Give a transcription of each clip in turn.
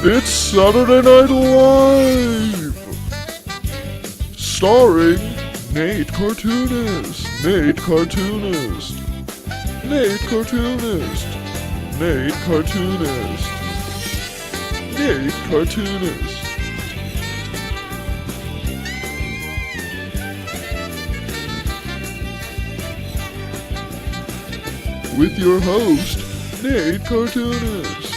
It's Saturday Night Live! Starring Nate Cartoonist, Nate Cartoonist, Nate Cartoonist, Nate Cartoonist, Nate Cartoonist. With your host, Nate Cartoonist.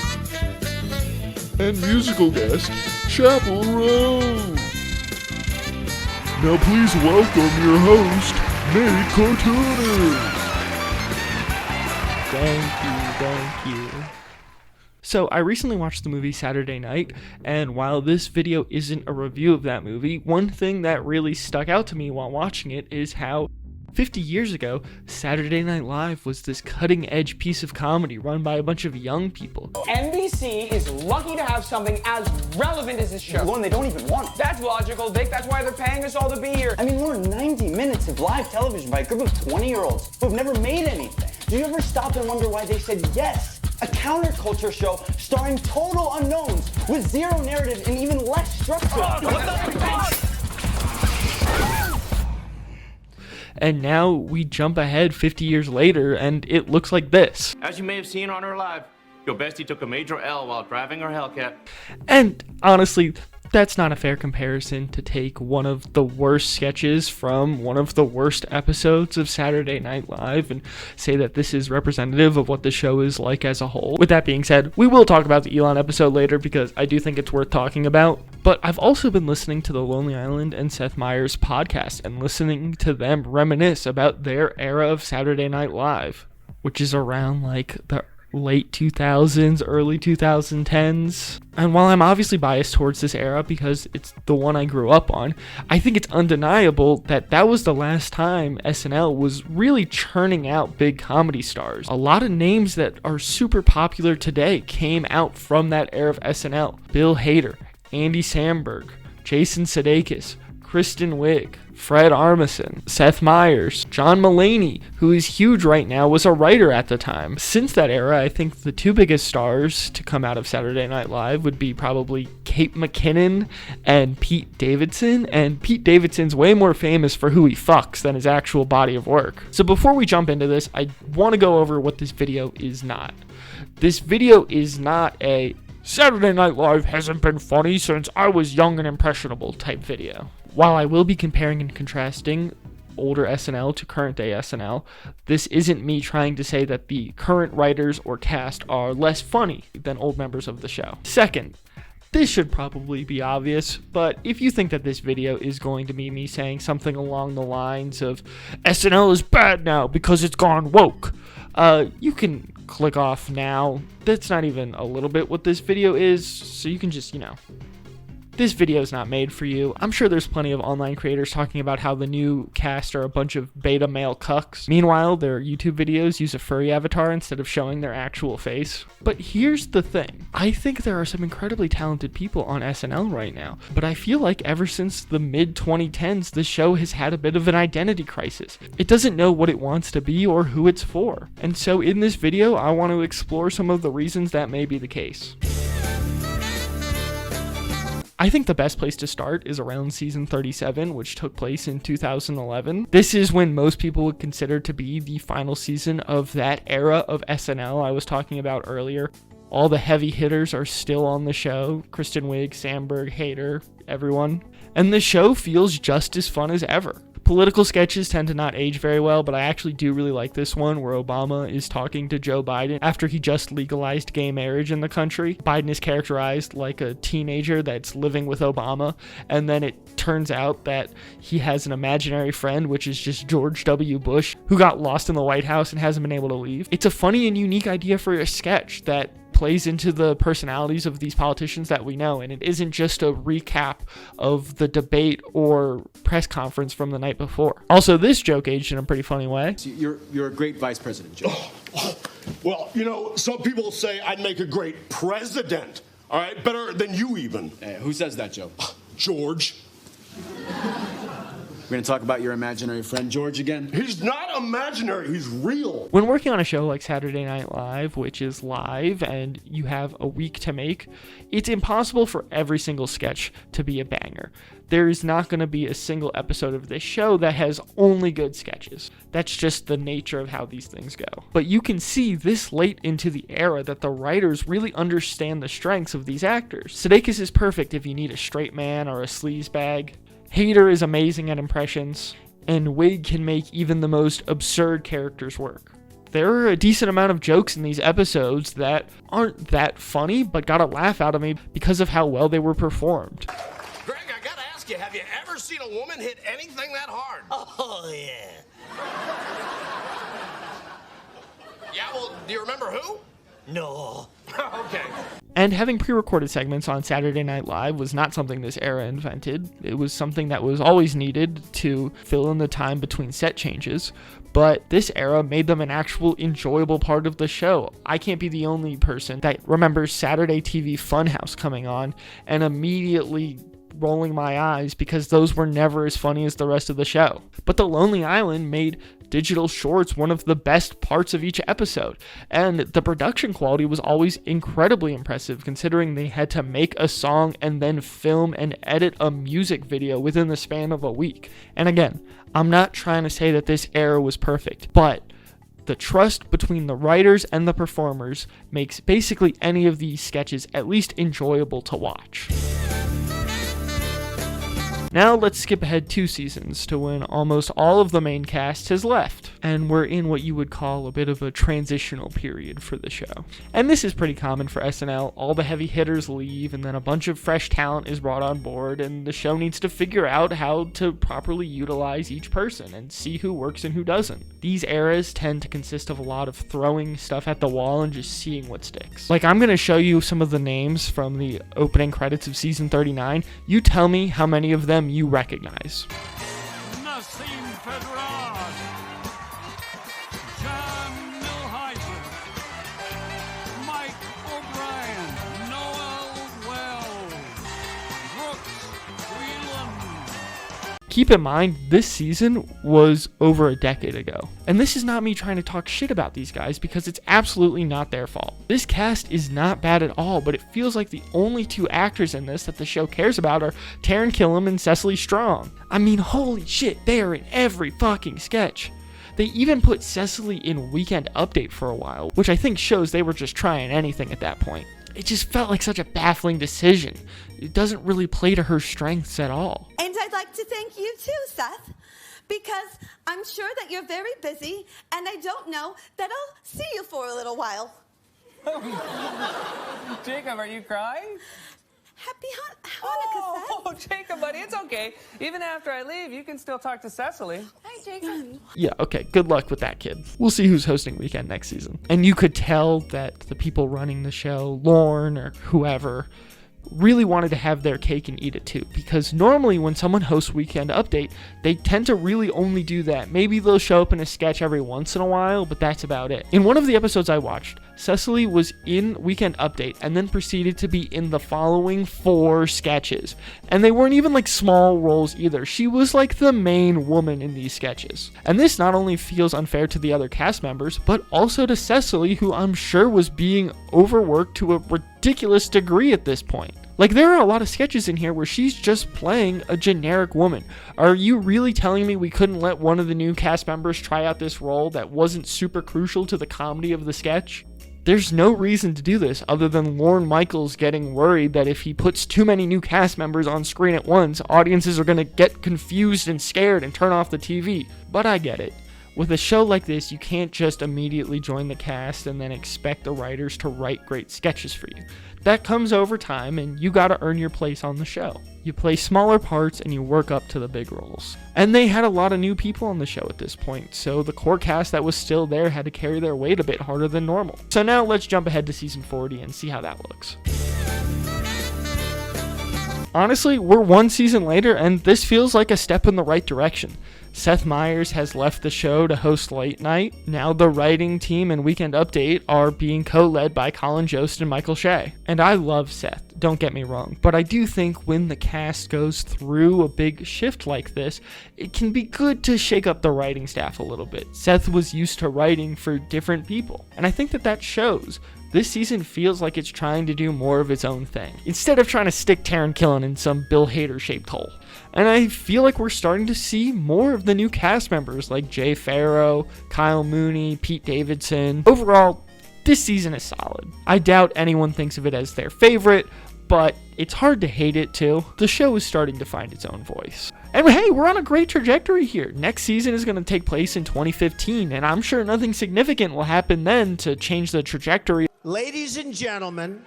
And musical guest, Chapel Roan. Now please welcome your host, Nate Cartoonist. Thank you. So I recently watched the movie Saturday Night, and while this video isn't a review of that movie, one thing that really stuck out to me while watching it is how 50 years ago, Saturday Night Live was this cutting-edge piece of comedy run by a bunch of young people. NBC is lucky to have something as relevant as this show. One they don't even want. That's logical, Vic. That's why they're paying us all to be here. I mean, we're 90 minutes of live television by a group of 20-year-olds who've never made anything. Do you ever stop and wonder why they said yes? A counterculture show starring total unknowns with zero narrative and even less structure. And now we jump ahead 50 years later, and it looks like this. As you may have seen on her live, your bestie took a major L while driving her Hellcat. And honestly, that's not a fair comparison to take one of the worst sketches from one of the worst episodes of Saturday Night Live and say that this is representative of what the show is like as a whole. With that being said, we will talk about the Elon episode later because I do think it's worth talking about. But I've also been listening to the Lonely Island and Seth Meyers podcast and listening to them reminisce about their era of Saturday Night Live, which is around like the late 2000s, early 2010s. And while I'm obviously biased towards this era because it's the one I grew up on, I think it's undeniable that that was the last time SNL was really churning out big comedy stars. A lot of names that are super popular today came out from that era of SNL. Bill Hader, Andy Samberg, Jason Sudeikis, Kristen Wiig, Fred Armisen, Seth Meyers, John Mulaney, who is huge right now, was a writer at the time. Since that era, I think the two biggest stars to come out of Saturday Night Live would be probably Kate McKinnon and Pete Davidson, and Pete Davidson's way more famous for who he fucks than his actual body of work. So before we jump into this, I want to go over what this video is not. This video is not a Saturday Night Live hasn't been funny since I was young and impressionable type video. While I will be comparing and contrasting older SNL to current day SNL, this isn't me trying to say that the current writers or cast are less funny than old members of the show. Second, this should probably be obvious, but if you think that this video is going to be me saying something along the lines of SNL is bad now because it's gone woke, you can click off now. That's not even a little bit what this video is, so you can just, this video is not made for you. I'm sure there's plenty of online creators talking about how the new cast are a bunch of beta male cucks. Meanwhile, their YouTube videos use a furry avatar instead of showing their actual face. But here's the thing. I think there are some incredibly talented people on SNL right now, but I feel like ever since the mid-2010s, the show has had a bit of an identity crisis. It doesn't know what it wants to be or who it's for. And so in this video, I want to explore some of the reasons that may be the case. I think the best place to start is around season 37, which took place in 2011. This is when most people would consider to be the final season of that era of SNL I was talking about earlier. All the heavy hitters are still on the show. Kristen Wiig, Samberg, Hader, everyone. And the show feels just as fun as ever. Political sketches tend to not age very well, but I actually do really like this one where Obama is talking to Joe Biden after he just legalized gay marriage in the country. Biden is characterized like a teenager that's living with Obama, and then it turns out that he has an imaginary friend, which is just George W. Bush, who got lost in the White House and hasn't been able to leave. It's a funny and unique idea for a sketch that plays into the personalities of these politicians that we know, and it isn't just a recap of the debate or press conference from the night before. Also, this joke aged in a pretty funny way. You're a great vice president, Joe. Well, some people say I'd make a great president. All right, better than you even. Who says that, Joe? George. We're going to talk about your imaginary friend George again. He's not imaginary, he's real. When working on a show like Saturday Night Live, which is live and you have a week to make, it's impossible for every single sketch to be a banger. There is not going to be a single episode of this show that has only good sketches. That's just the nature of how these things go. But you can see this late into the era that the writers really understand the strengths of these actors. Sudeikis is perfect if you need a straight man or a sleazebag. Hader is amazing at impressions. And Wig can make even the most absurd characters work. There are a decent amount of jokes in these episodes that aren't that funny, but got a laugh out of me because of how well they were performed. Greg, I gotta ask you, have you ever seen a woman hit anything that hard? Oh, yeah. Yeah, well, do you remember who? No. Okay. And having pre-recorded segments on Saturday Night Live was not something this era invented. It was something that was always needed to fill in the time between set changes. But this era made them an actual enjoyable part of the show. I can't be the only person that remembers Saturday TV Funhouse coming on and immediately rolling my eyes because those were never as funny as the rest of the show. But The Lonely Island made digital shorts one of the best parts of each episode, and the production quality was always incredibly impressive considering they had to make a song and then film and edit a music video within the span of a week. And again, I'm not trying to say that this era was perfect, but the trust between the writers and the performers makes basically any of these sketches at least enjoyable to watch. Now let's skip ahead 2 seasons to when almost all of the main cast has left, and we're in what you would call a bit of a transitional period for the show. And this is pretty common for SNL. All the heavy hitters leave, and then a bunch of fresh talent is brought on board, and the show needs to figure out how to properly utilize each person and see who works and who doesn't. These eras tend to consist of a lot of throwing stuff at the wall and just seeing what sticks. Like, I'm going to show you some of the names from the opening credits of season 39. You tell me how many of them you recognize. Nassim Pedrad, John Milheiser, Mike O'Brien, Noel Wells, Brooks Whelan. Keep in mind, this season was over a decade ago. And this is not me trying to talk shit about these guys because it's absolutely not their fault. This cast is not bad at all, but it feels like the only 2 actors in this that the show cares about are Taron Killam and Cecily Strong. I mean, holy shit, they are in every fucking sketch. They even put Cecily in Weekend Update for a while, which I think shows they were just trying anything at that point. It just felt like such a baffling decision. It doesn't really play to her strengths at all. And I'd like to thank you too, Seth, because I'm sure that you're very busy, and I don't know that I'll see you for a little while. Jacob, are you crying? Happy Hanukkah, Seth. Oh, Jacob, buddy, it's okay. Even after I leave, you can still talk to Cecily. Hi, Jacob. Yeah, okay, good luck with that, kid. We'll see who's hosting Weekend next season. And you could tell that the people running the show, Lorne or whoever, really wanted to have their cake and eat it too, because normally when someone hosts Weekend Update, they tend to really only do that. Maybe they'll show up in a sketch every once in a while, but that's about it. In one of the episodes I watched, Cecily was in Weekend Update and then proceeded to be in the following 4 sketches. And they weren't even like small roles either. She was like the main woman in these sketches. And this not only feels unfair to the other cast members, but also to Cecily, who I'm sure was being overworked to a ridiculous degree at this point. Like, there are a lot of sketches in here where she's just playing a generic woman. Are you really telling me we couldn't let one of the new cast members try out this role that wasn't super crucial to the comedy of the sketch? There's no reason to do this other than Lorne Michaels getting worried that if he puts too many new cast members on screen at once, audiences are going to get confused and scared and turn off the TV. But I get it. With a show like this, you can't just immediately join the cast and then expect the writers to write great sketches for you. That comes over time, and you gotta earn your place on the show. You play smaller parts and you work up to the big roles. And they had a lot of new people on the show at this point, so the core cast that was still there had to carry their weight a bit harder than normal. So now let's jump ahead to season 40 and see how that looks. Honestly, we're 1 season later, and this feels like a step in the right direction. Seth Meyers has left the show to host Late Night. Now the writing team and Weekend Update are being co-led by Colin Jost and Michael Shea. And I love Seth, don't get me wrong, but I do think when the cast goes through a big shift like this, it can be good to shake up the writing staff a little bit. Seth was used to writing for different people, and I think that shows. This season feels like it's trying to do more of its own thing, instead of trying to stick Taron Killen in some Bill Hader-shaped hole. And I feel like we're starting to see more of the new cast members like Jay Farrow, Kyle Mooney, Pete Davidson. Overall, this season is solid. I doubt anyone thinks of it as their favorite, but it's hard to hate it too. The show is starting to find its own voice. And hey, we're on a great trajectory here. Next season is going to take place in 2015, and I'm sure nothing significant will happen then to change the trajectory. Ladies and gentlemen,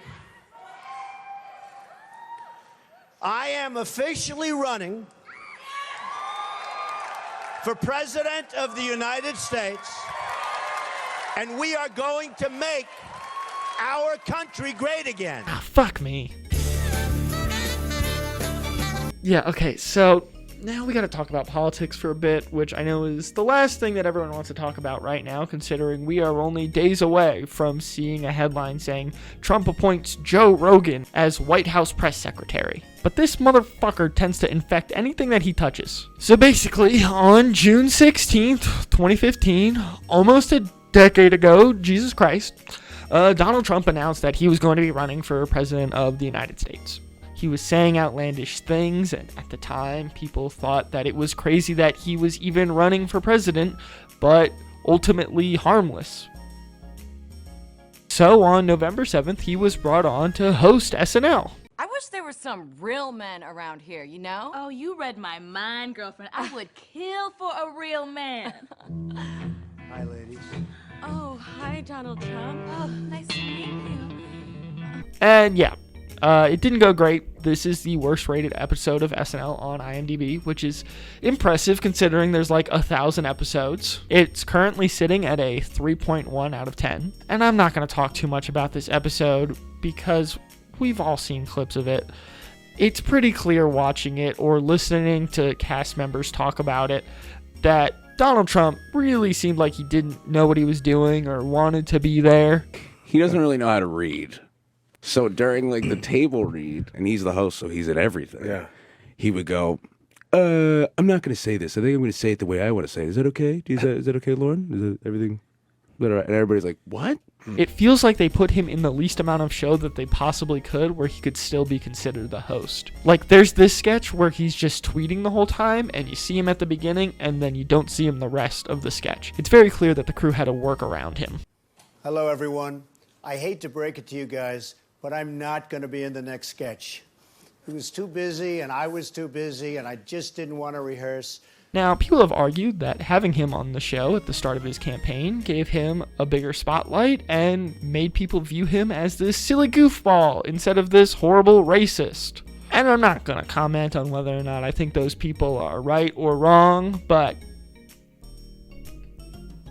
I am officially running for President of the United States, and we are going to make our country great again. Fuck me. Yeah, okay, so now we gotta talk about politics for a bit, which I know is the last thing that everyone wants to talk about right now, considering we are only days away from seeing a headline saying Trump appoints Joe Rogan as White House press secretary. But this motherfucker tends to infect anything that he touches. So basically, on June 16th, 2015, almost a decade ago, Jesus Christ, Donald Trump announced that he was going to be running for president of the United States. He was saying outlandish things, and at the time, people thought that it was crazy that he was even running for president, but ultimately harmless. So on November 7th, he was brought on to host SNL. I wish there were some real men around here, you know? Oh, you read my mind, girlfriend. I would kill for a real man. Hi, ladies. Oh, hi, Donald Trump. Oh, nice to meet you. And yeah. It didn't go great. This is the worst rated episode of SNL on IMDb, which is impressive considering there's like 1,000 episodes. It's currently sitting at a 3.1 out of 10. And I'm not going to talk too much about this episode because we've all seen clips of it. It's pretty clear watching it or listening to cast members talk about it that Donald Trump really seemed like he didn't know what he was doing or wanted to be there. He doesn't really know how to read. So during like the table read, and he's the host, so he's at everything. Yeah. He would go, I'm not going to say this. I think I'm going to say it the way I want to say it. Is that okay? Is that okay, Lauren? Is everything? And everybody's like, what? It feels like they put him in the least amount of show that they possibly could where he could still be considered the host. Like there's this sketch where he's just tweeting the whole time and you see him at the beginning and then you don't see him the rest of the sketch. It's very clear that the crew had to work around him. Hello, everyone. I hate to break it to you guys, but I'm not going to be in the next sketch. He was too busy, and I was too busy, and I just didn't want to rehearse. Now, people have argued that having him on the show at the start of his campaign gave him a bigger spotlight and made people view him as this silly goofball instead of this horrible racist. And I'm not going to comment on whether or not I think those people are right or wrong, but,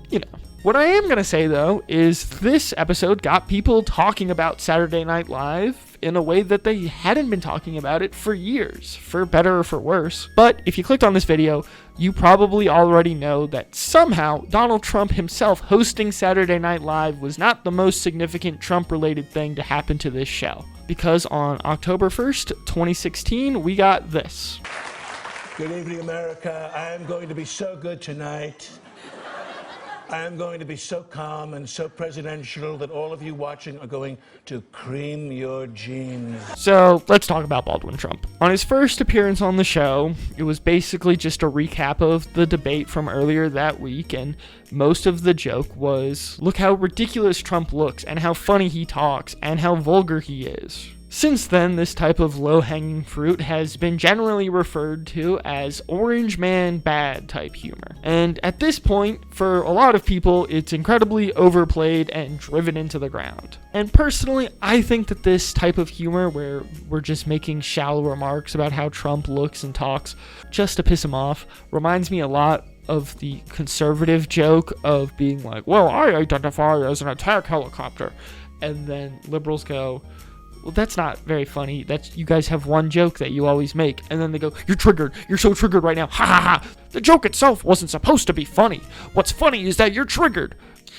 you know. What I am going to say, though, is this episode got people talking about Saturday Night Live in a way that they hadn't been talking about it for years, for better or for worse. But if you clicked on this video, you probably already know that somehow Donald Trump himself hosting Saturday Night Live was not the most significant Trump-related thing to happen to this show. Because on October 1st, 2016, we got this. Good evening, America. I am going to be so good tonight. I am going to be so calm and so presidential that all of you watching are going to cream your jeans. So let's talk about Baldwin Trump. On his first appearance on the show, it was basically just a recap of the debate from earlier that week, and most of the joke was, look how ridiculous Trump looks and how funny he talks and how vulgar he is. Since then, this type of low-hanging fruit has been generally referred to as orange man bad type humor. And at this point, for a lot of people, it's incredibly overplayed and driven into the ground. And personally, I think that this type of humor, where we're just making shallow remarks about how Trump looks and talks just to piss him off, reminds me a lot of the conservative joke of being like, well, I identify as an attack helicopter. And then liberals go, well, that's not very funny. That's, you guys have one joke that you always make, and then they go, you're triggered. You're so triggered right now. Ha ha ha. The joke itself wasn't supposed to be funny. What's funny is that you're triggered.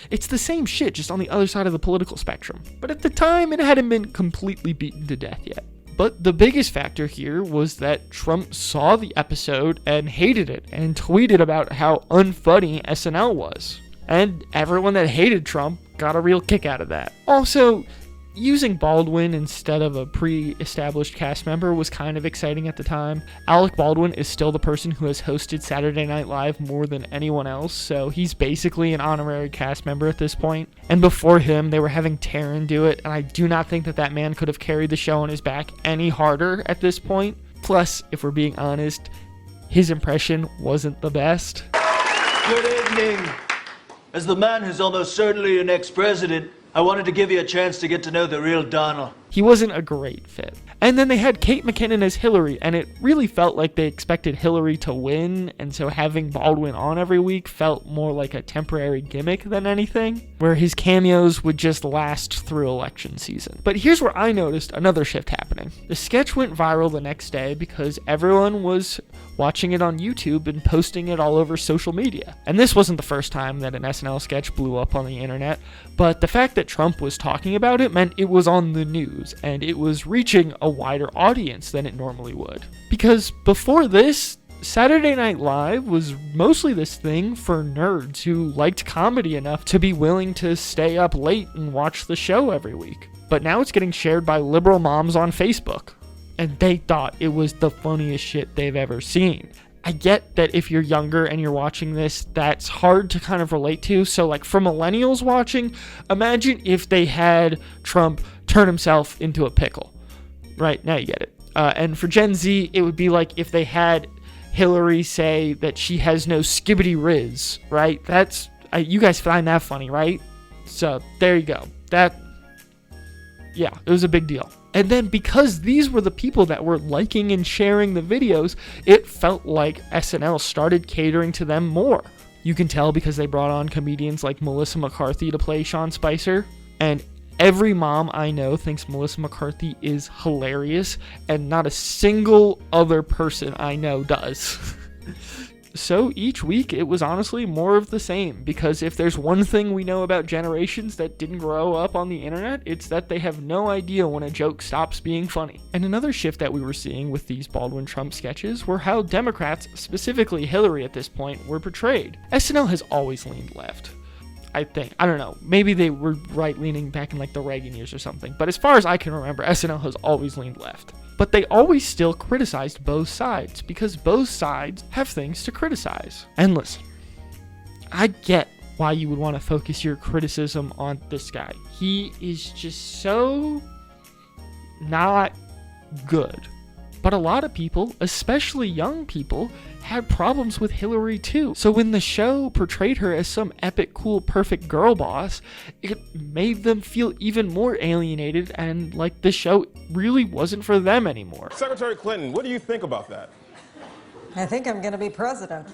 It's the same shit, just on the other side of the political spectrum. But at the time, it hadn't been completely beaten to death yet. But the biggest factor here was that Trump saw the episode and hated it and tweeted about how unfunny SNL was. And everyone that hated Trump got a real kick out of that. Also, using Baldwin instead of a pre-established cast member was kind of exciting at the time. Alec Baldwin is still the person who has hosted Saturday Night Live more than anyone else, so he's basically an honorary cast member at this point. And before him, they were having Taron do it, and I do not think that man could have carried the show on his back any harder at this point. Plus, if we're being honest, his impression wasn't the best. Good evening. As the man who's almost certainly your next president, I wanted to give you a chance to get to know the real Donald. He wasn't a great fit. And then they had Kate McKinnon as Hillary, and it really felt like they expected Hillary to win, and so having Baldwin on every week felt more like a temporary gimmick than anything, where his cameos would just last through election season. But here's where I noticed another shift happening. The sketch went viral the next day because everyone was watching it on YouTube and posting it all over social media. And this wasn't the first time that an SNL sketch blew up on the internet, but the fact that Trump was talking about it meant it was on the news, and it was reaching a wider audience than it normally would. Because before this, Saturday Night Live was mostly this thing for nerds who liked comedy enough to be willing to stay up late and watch the show every week. But now it's getting shared by liberal moms on Facebook, and they thought it was the funniest shit they've ever seen. I get that if you're younger and you're watching this, that's hard to kind of relate to. So like for millennials watching, imagine if they had Trump turn himself into a pickle. Right, now you get it. And for Gen Z, it would be like if they had Hillary say that she has no skibbity riz, right? That's, you guys find that funny, right? So there you go. Yeah, it was a big deal. And then because these were the people that were liking and sharing the videos, it felt like SNL started catering to them more. You can tell because they brought on comedians like Melissa McCarthy to play Sean Spicer, and every mom I know thinks Melissa McCarthy is hilarious, and not a single other person I know does. So each week it was honestly more of the same, because if there's one thing we know about generations that didn't grow up on the internet, it's that they have no idea when a joke stops being funny. And another shift that we were seeing with these Baldwin Trump sketches were how Democrats, specifically Hillary at this point, were portrayed. SNL has always leaned left. I think. I don't know. Maybe they were right-leaning back in like the Reagan years or something. But as far as I can remember, SNL has always leaned left. But they always still criticized both sides, because both sides have things to criticize. And listen, I get why you would want to focus your criticism on this guy. He is just so not good. But a lot of people, especially young people, had problems with Hillary too. So when the show portrayed her as some epic, cool, perfect girl boss, it made them feel even more alienated and like the show really wasn't for them anymore. Secretary Clinton, what do you think about that? I think I'm going to be president.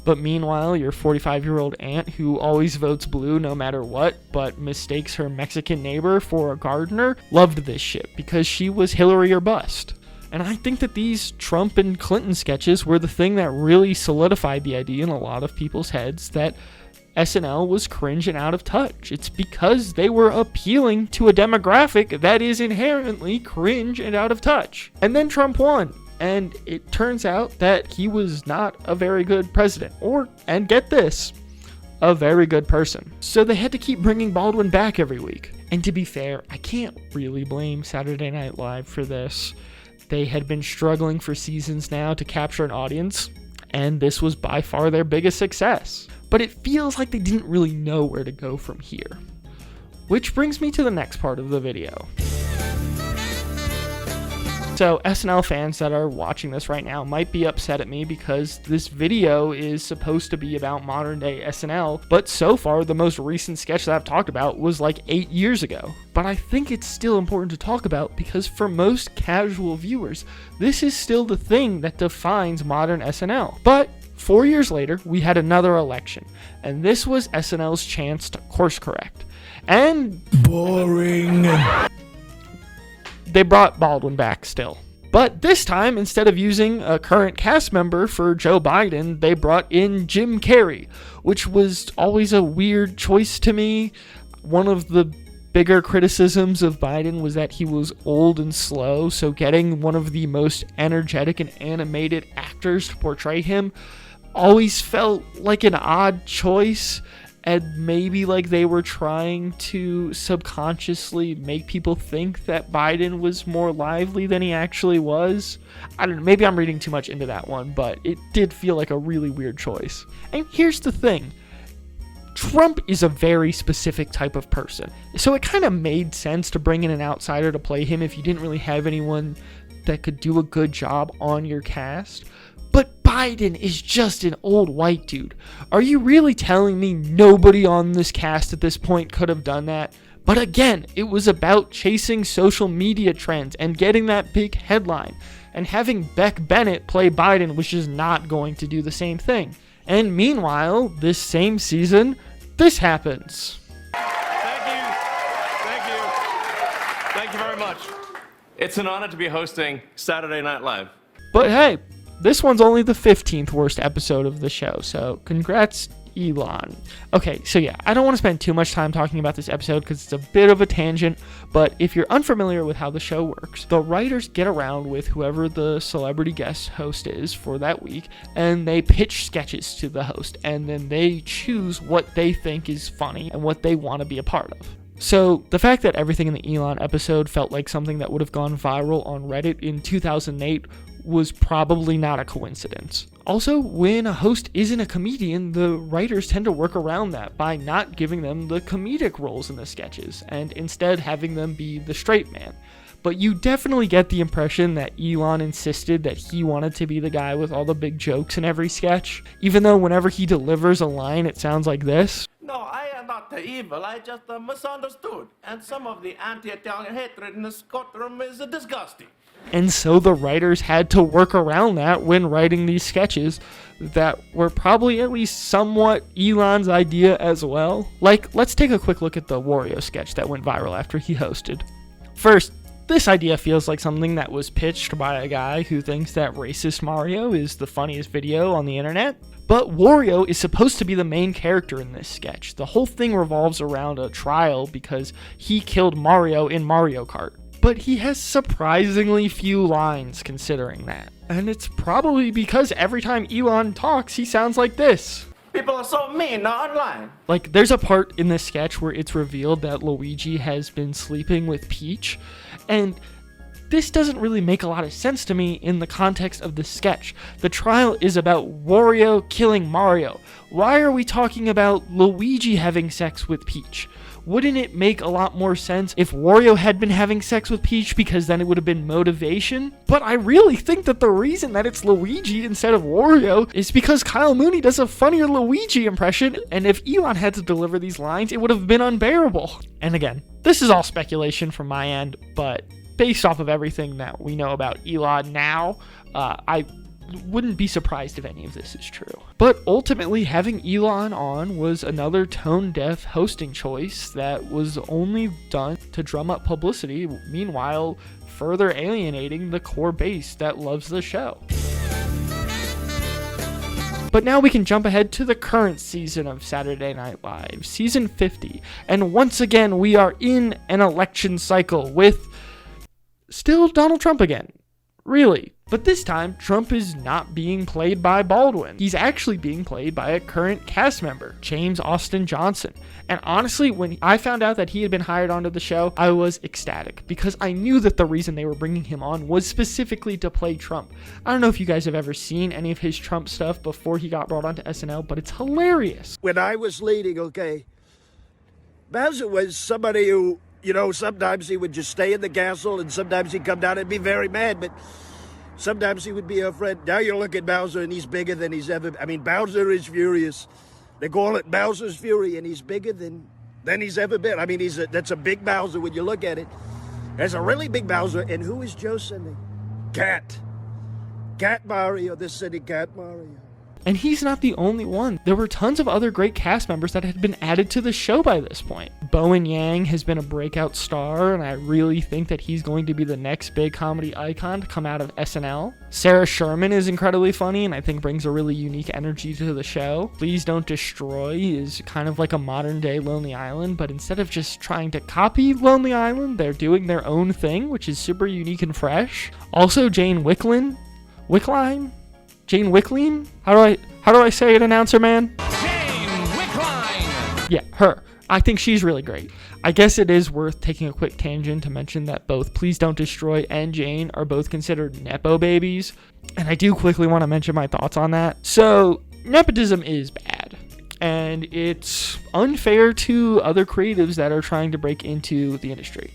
But meanwhile, your 45-year-old aunt who always votes blue no matter what, but mistakes her Mexican neighbor for a gardener, loved this shit because she was Hillary or bust. And I think that these Trump and Clinton sketches were the thing that really solidified the idea in a lot of people's heads that SNL was cringe and out of touch. It's because they were appealing to a demographic that is inherently cringe and out of touch. And then Trump won. And it turns out that he was not a very good president, and get this, a very good person. So they had to keep bringing Baldwin back every week. And to be fair, I can't really blame Saturday Night Live for this. They had been struggling for seasons now to capture an audience, and this was by far their biggest success. But it feels like they didn't really know where to go from here. Which brings me to the next part of the video. So SNL fans that are watching this right now might be upset at me because this video is supposed to be about modern day SNL, but so far the most recent sketch that I've talked about was like 8 years ago. But I think it's still important to talk about because for most casual viewers, this is still the thing that defines modern SNL. But 4 years later, we had another election, and this was SNL's chance to course correct. And boring. They brought Baldwin back still. But this time, instead of using a current cast member for Joe Biden, they brought in Jim Carrey, which was always a weird choice to me. One of the bigger criticisms of Biden was that he was old and slow, so getting one of the most energetic and animated actors to portray him always felt like an odd choice, and maybe like they were trying to subconsciously make people think that Biden was more lively than he actually was. I don't know, maybe I'm reading too much into that one, but it did feel like a really weird choice. And here's the thing. Trump is a very specific type of person, so it kind of made sense to bring in an outsider to play him if you didn't really have anyone that could do a good job on your cast. But Biden is just an old white dude. Are you really telling me nobody on this cast at this point could have done that? But again, it was about chasing social media trends and getting that big headline. And having Beck Bennett play Biden was just not going to do the same thing. And meanwhile, this same season, this happens. Thank you very much. It's an honor to be hosting Saturday Night Live. But hey, this one's only the 15th worst episode of the show, so congrats, Elon. Okay, so yeah, I don't want to spend too much time talking about this episode because it's a bit of a tangent, but if you're unfamiliar with how the show works, the writers get around with whoever the celebrity guest host is for that week, and they pitch sketches to the host, and then they choose what they think is funny and what they want to be a part of. So the fact that everything in the Elon episode felt like something that would have gone viral on Reddit in 2008 was probably not a coincidence. Also, when a host isn't a comedian, the writers tend to work around that by not giving them the comedic roles in the sketches, and instead having them be the straight man. But you definitely get the impression that Elon insisted that he wanted to be the guy with all the big jokes in every sketch, even though whenever he delivers a line, it sounds like this. No, I am not evil. I just misunderstood. And some of the anti-Italian hatred in this courtroom is disgusting. And so the writers had to work around that when writing these sketches that were probably at least somewhat Elon's idea as well. Like, let's take a quick look at the Wario sketch that went viral after he hosted. First, this idea feels like something that was pitched by a guy who thinks that racist Mario is the funniest video on the internet. But Wario is supposed to be the main character in this sketch. The whole thing revolves around a trial because he killed Mario in Mario Kart. But he has surprisingly few lines considering that. And it's probably because every time Elon talks, he sounds like this. People are so mean online. Like, there's a part in this sketch where it's revealed that Luigi has been sleeping with Peach, and this doesn't really make a lot of sense to me in the context of the sketch. The trial is about Wario killing Mario. Why are we talking about Luigi having sex with Peach? Wouldn't it make a lot more sense if Wario had been having sex with Peach, because then it would have been motivation? But I really think that the reason that it's Luigi instead of Wario is because Kyle Mooney does a funnier Luigi impression, and if Elon had to deliver these lines, it would have been unbearable. And again, this is all speculation from my end, but based off of everything that we know about Elon now, I wouldn't be surprised if any of this is true. But ultimately, having Elon on was another tone-deaf hosting choice that was only done to drum up publicity, meanwhile further alienating the core base that loves the show. But now we can jump ahead to the current season of Saturday Night Live, season 50, and once again we are in an election cycle with still Donald Trump again. Really. But this time, Trump is not being played by Baldwin. He's actually being played by a current cast member, James Austin Johnson. And honestly, when I found out that he had been hired onto the show, I was ecstatic because I knew that the reason they were bringing him on was specifically to play Trump. I don't know if you guys have ever seen any of his Trump stuff before he got brought onto SNL, but it's hilarious. When I was leading, Bowser was somebody who, sometimes he would just stay in the castle and sometimes he'd come down and be very mad, but sometimes he would be a friend. Now you look at Bowser and he's bigger than he's ever... Bowser is furious. They call it Bowser's Fury, and he's bigger than he's ever been. That's a big Bowser when you look at it. There's a really big Bowser, and who is Joe sending? Cat Mario, they're sending Cat Mario. And he's not the only one. There were tons of other great cast members that had been added to the show by this point. Bowen Yang has been a breakout star, and I really think that he's going to be the next big comedy icon to come out of SNL. Sarah Sherman is incredibly funny, and I think brings a really unique energy to the show. Please Don't Destroy is kind of like a modern day Lonely Island, but instead of just trying to copy Lonely Island, they're doing their own thing, which is super unique and fresh. Also, Jane Wickline? Jane Wickline? How do I say it, announcer man? Jane Wickline! Yeah, her. I think she's really great. I guess it is worth taking a quick tangent to mention that both Please Don't Destroy and Jane are both considered Nepo babies, and I do quickly want to mention my thoughts on that. So, nepotism is bad, and it's unfair to other creatives that are trying to break into the industry.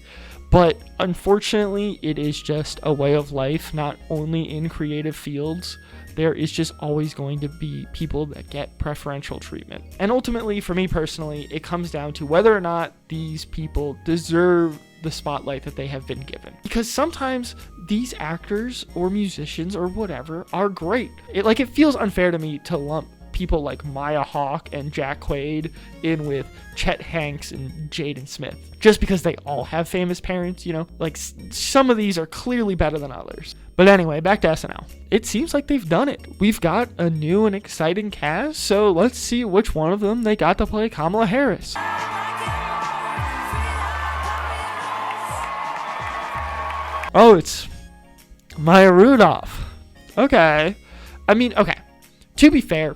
But unfortunately, it is just a way of life, not only in creative fields. There is just always going to be people that get preferential treatment. And ultimately, for me personally, it comes down to whether or not these people deserve the spotlight that they have been given. Because sometimes these actors or musicians or whatever are great. It feels unfair to me to lump people like Maya Hawke and Jack Quaid in with Chet Hanks and Jaden Smith just because they all have famous parents, you know? Like, some of these are clearly better than others. But anyway, back to SNL. It seems like they've done it. We've got a new and exciting cast, so let's see which one of them they got to play Kamala Harris. Oh, it's Maya Rudolph. Okay. Okay. To be fair,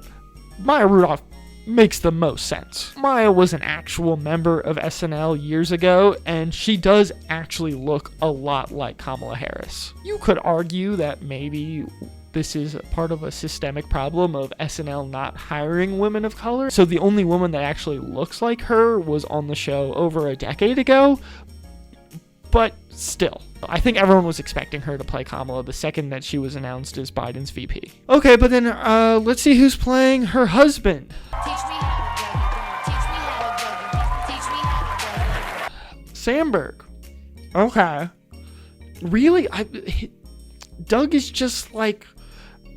Maya Rudolph makes the most sense. Maya was an actual member of SNL years ago, and she does actually look a lot like Kamala Harris. You could argue that maybe this is part of a systemic problem of SNL not hiring women of color. So the only woman that actually looks like her was on the show over a decade ago. But still, I think everyone was expecting her to play Kamala the second that she was announced as Biden's VP. Okay, but then let's see who's playing her husband. Sandberg. Okay. Really? Doug is just like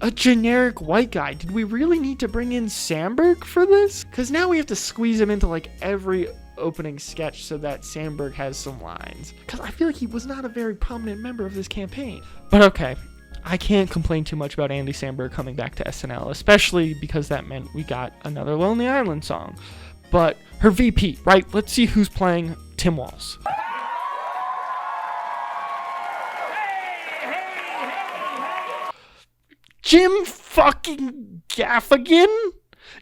a generic white guy. Did we really need to bring in Sandberg for this? Because now we have to squeeze him into like every opening sketch so that Sandberg has some lines. Because I feel like he was not a very prominent member of this campaign. But okay, I can't complain too much about Andy Samberg coming back to SNL, especially because that meant we got another Lonely Island song. But her VP, right? Let's see who's playing Tim Walz. Jim fucking Gaffigan?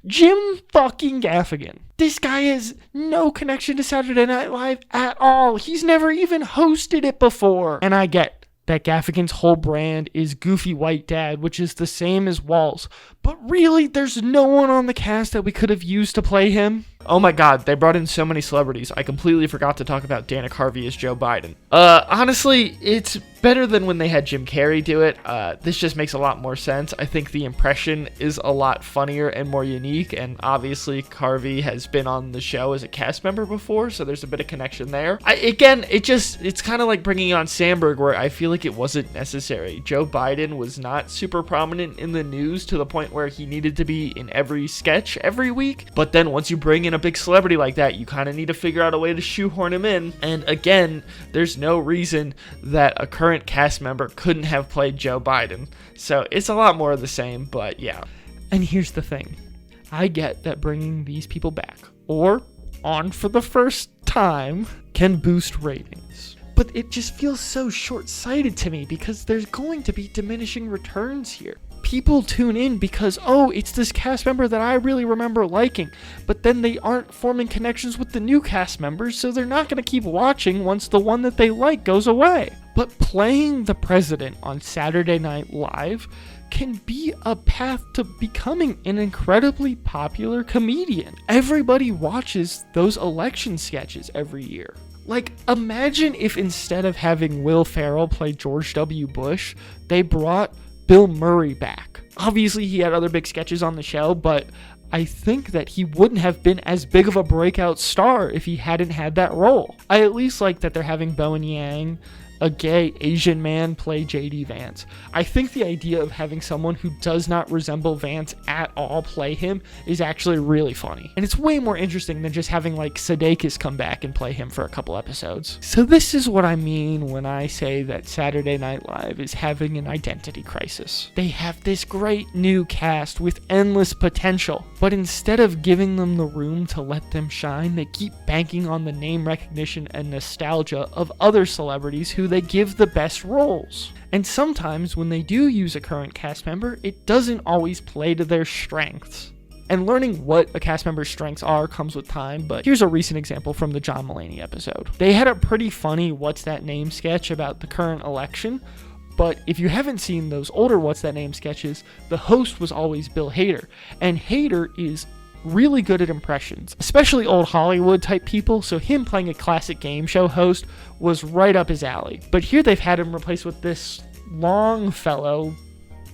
Jim fucking Gaffigan. This guy has no connection to Saturday Night Live at all. He's never even hosted it before. And I get that Gaffigan's whole brand is goofy white dad, which is the same as Walz. But really, there's no one on the cast that we could have used to play him. Oh my god, they brought in so many celebrities. I completely forgot to talk about Dana Carvey as Joe Biden. Honestly, it's better than when they had Jim Carrey do it. This just makes a lot more sense. I think the impression is a lot funnier and more unique, and obviously Carvey has been on the show as a cast member before, so there's a bit of connection there. It's kind of like bringing on Sandberg, where I feel like it wasn't necessary. Joe Biden was not super prominent in the news to the point where he needed to be in every sketch every week, but then once you bring in a big celebrity like that, you kind of need to figure out a way to shoehorn him in. And again, there's no reason that a current cast member couldn't have played Joe Biden. So it's a lot more of the same, but yeah. And here's the thing. I get that bringing these people back, or on for the first time, can boost ratings. But it just feels so short-sighted to me because there's going to be diminishing returns here. People tune in because, oh, it's this cast member that I really remember liking, but then they aren't forming connections with the new cast members, so they're not going to keep watching once the one that they like goes away. But playing the president on Saturday Night Live can be a path to becoming an incredibly popular comedian. Everybody watches those election sketches every year. Like, imagine if instead of having Will Ferrell play George W. Bush, they brought Bill Murray back. Obviously, he had other big sketches on the show, but I think that he wouldn't have been as big of a breakout star if he hadn't had that role. I at least like that they're having Bowen Yang a gay Asian man play J.D. Vance. I think the idea of having someone who does not resemble Vance at all play him is actually really funny. And it's way more interesting than just having like Sudeikis come back and play him for a couple episodes. So this is what I mean when I say that Saturday Night Live is having an identity crisis. They have this great new cast with endless potential, but instead of giving them the room to let them shine, they keep banking on the name recognition and nostalgia of other celebrities who they give the best roles. And sometimes when they do use a current cast member, it doesn't always play to their strengths. And learning what a cast member's strengths are comes with time, but here's a recent example from the John Mulaney episode. They had a pretty funny What's That Name sketch about the current election, but if you haven't seen those older What's That Name sketches, the host was always Bill Hader, and Hader is really good at impressions, especially old Hollywood type people, so him playing a classic game show host was right up his alley. But here they've had him replaced with this Longfellow,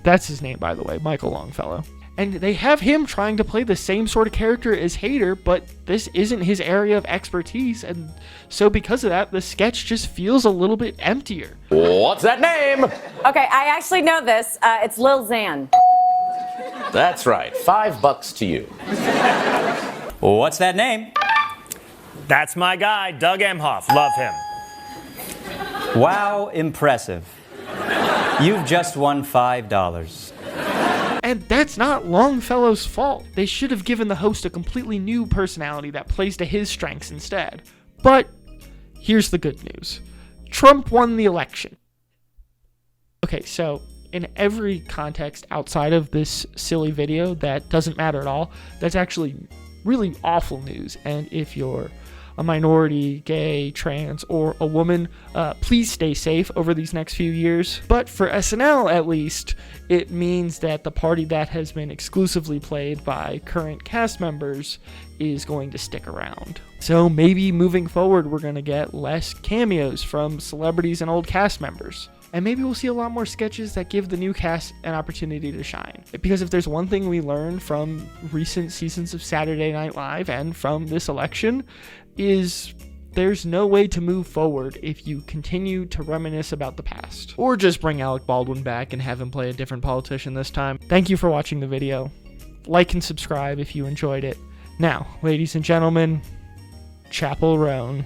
that's his name by the way, Michael Longfellow. And they have him trying to play the same sort of character as Hader, but this isn't his area of expertise, and so because of that, the sketch just feels a little bit emptier. What's that name? Okay, I actually know this. It's Lil Xan. That's right. $5 to you. What's that name? That's my guy, Doug Emhoff. Love him. Wow, impressive. You've just won $5. And that's not Longfellow's fault. They should have given the host a completely new personality that plays to his strengths instead. But here's the good news. Trump won the election. Okay, so in every context outside of this silly video that doesn't matter at all, that's actually really awful news. And if you're a minority, gay, trans, or a woman, please stay safe over these next few years. But for SNL, at least, it means that the party that has been exclusively played by current cast members is going to stick around. So maybe moving forward, we're going to get less cameos from celebrities and old cast members. And maybe we'll see a lot more sketches that give the new cast an opportunity to shine. Because if there's one thing we learned from recent seasons of Saturday Night Live and from this election, is there's no way to move forward if you continue to reminisce about the past. Or just bring Alec Baldwin back and have him play a different politician this time. Thank you for watching the video. Like and subscribe if you enjoyed it. Now, ladies and gentlemen, Chapel Roan.